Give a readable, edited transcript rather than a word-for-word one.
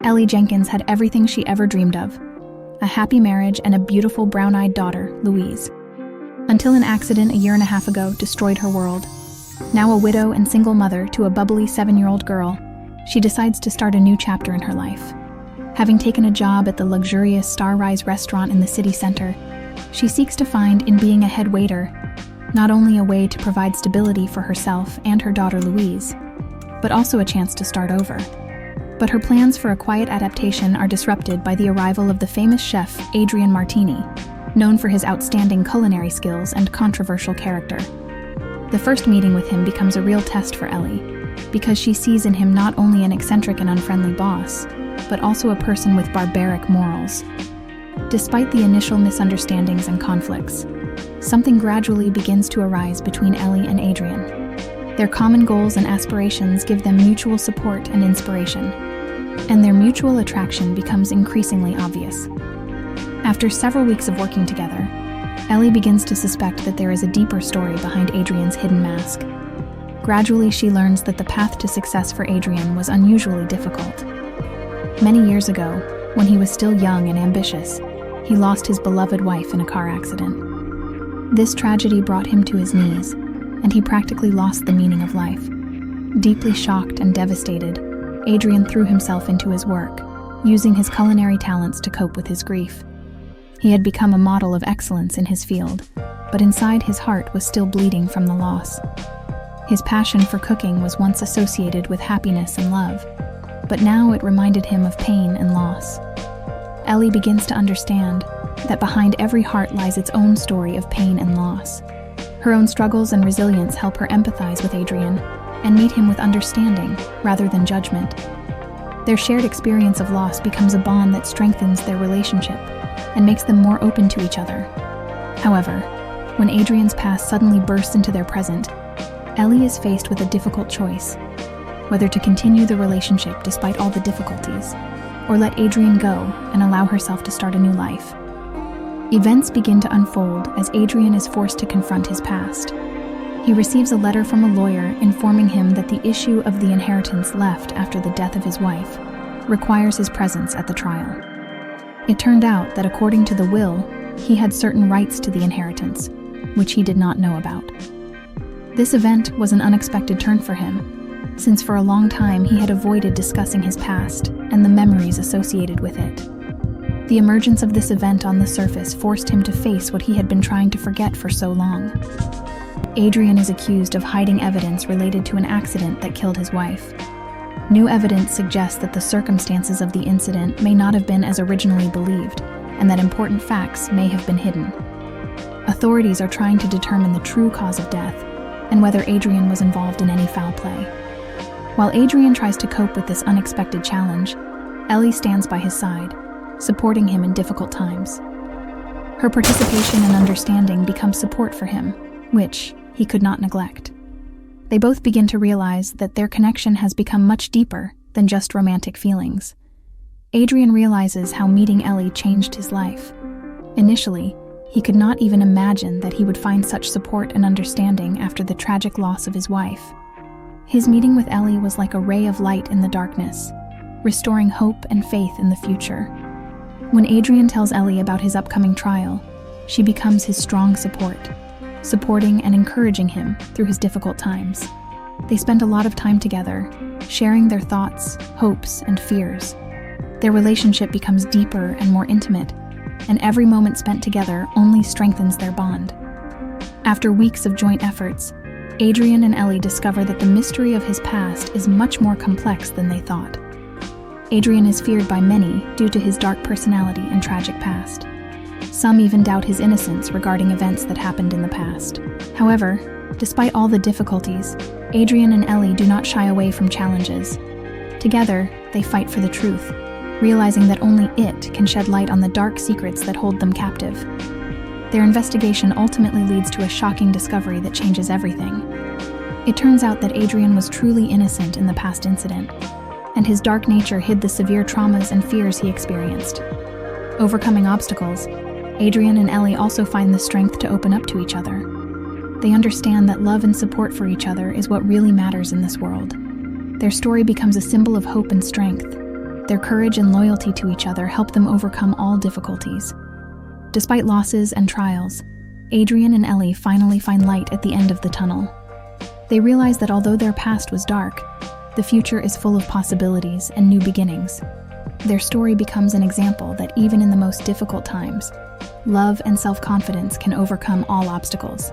Ellie Jenkins had everything she ever dreamed of: a happy marriage and a beautiful brown-eyed daughter, Louise. Until an accident a year and a half ago destroyed her world. Now a widow and single mother to a bubbly 7-year-old girl, she decides to start a new chapter in her life. Having taken a job at the luxurious Starrise restaurant in the city center, she seeks to find in being a head waiter not only a way to provide stability for herself and her daughter Louise, but also a chance to start over. But her plans for a quiet adaptation are disrupted by the arrival of the famous chef Adrian Martini, known for his outstanding culinary skills and controversial character. The first meeting with him becomes a real test for Ellie, because she sees in him not only an eccentric and unfriendly boss, but also a person with barbaric morals. Despite the initial misunderstandings and conflicts, something gradually begins to arise between Ellie and Adrian. Their common goals and aspirations give them mutual support and inspiration, and their mutual attraction becomes increasingly obvious. After several weeks of working together, Ellie begins to suspect that there is a deeper story behind Adrian's hidden mask. Gradually, she learns that the path to success for Adrian was unusually difficult. Many years ago, when he was still young and ambitious, he lost his beloved wife in a car accident. This tragedy brought him to his knees, and he practically lost the meaning of life. Deeply shocked and devastated, Adrian threw himself into his work, using his culinary talents to cope with his grief. He had become a model of excellence in his field, but inside his heart was still bleeding from the loss. His passion for cooking was once associated with happiness and love, but now it reminded him of pain and loss. Ellie begins to understand that behind every heart lies its own story of pain and loss. Her own struggles and resilience help her empathize with Adrian and meet him with understanding rather than judgment. Their shared experience of loss becomes a bond that strengthens their relationship and makes them more open to each other. However, when Adrian's past suddenly bursts into their present, Ellie is faced with a difficult choice: whether to continue the relationship despite all the difficulties, or let Adrian go and allow herself to start a new life. Events begin to unfold as Adrian is forced to confront his past. He receives a letter from a lawyer informing him that the issue of the inheritance left after the death of his wife requires his presence at the trial. It turned out that according to the will, he had certain rights to the inheritance, which he did not know about. This event was an unexpected turn for him, since for a long time he had avoided discussing his past and the memories associated with it. The emergence of this event on the surface forced him to face what he had been trying to forget for so long. Adrian is accused of hiding evidence related to an accident that killed his wife. New evidence suggests that the circumstances of the incident may not have been as originally believed, and that important facts may have been hidden. Authorities are trying to determine the true cause of death and whether Adrian was involved in any foul play. While Adrian tries to cope with this unexpected challenge, Ellie stands by his side, supporting him in difficult times. Her participation and understanding become support for him, which he could not neglect. They both begin to realize that their connection has become much deeper than just romantic feelings. Adrian realizes how meeting Ellie changed his life. Initially, he could not even imagine that he would find such support and understanding after the tragic loss of his wife. His meeting with Ellie was like a ray of light in the darkness, restoring hope and faith in the future. When Adrian tells Ellie about his upcoming trial, she becomes his strong support, supporting and encouraging him through his difficult times. They spend a lot of time together, sharing their thoughts, hopes, and fears. Their relationship becomes deeper and more intimate, and every moment spent together only strengthens their bond. After weeks of joint efforts, Adrian and Ellie discover that the mystery of his past is much more complex than they thought. Adrian is feared by many due to his dark personality and tragic past. Some even doubt his innocence regarding events that happened in the past. However, despite all the difficulties, Adrian and Ellie do not shy away from challenges. Together, they fight for the truth, realizing that only it can shed light on the dark secrets that hold them captive. Their investigation ultimately leads to a shocking discovery that changes everything. It turns out that Adrian was truly innocent in the past incident, and his dark nature hid the severe traumas and fears he experienced. Overcoming obstacles, Adrian and Ellie also find the strength to open up to each other. They understand that love and support for each other is what really matters in this world. Their story becomes a symbol of hope and strength, Their courage and loyalty to each other help them overcome all difficulties. Despite losses and trials, Adrian and Ellie finally find light at the end of the tunnel. They realize that although their past was dark, the future is full of possibilities and new beginnings. Their story becomes an example that even in the most difficult times, love and self-confidence can overcome all obstacles.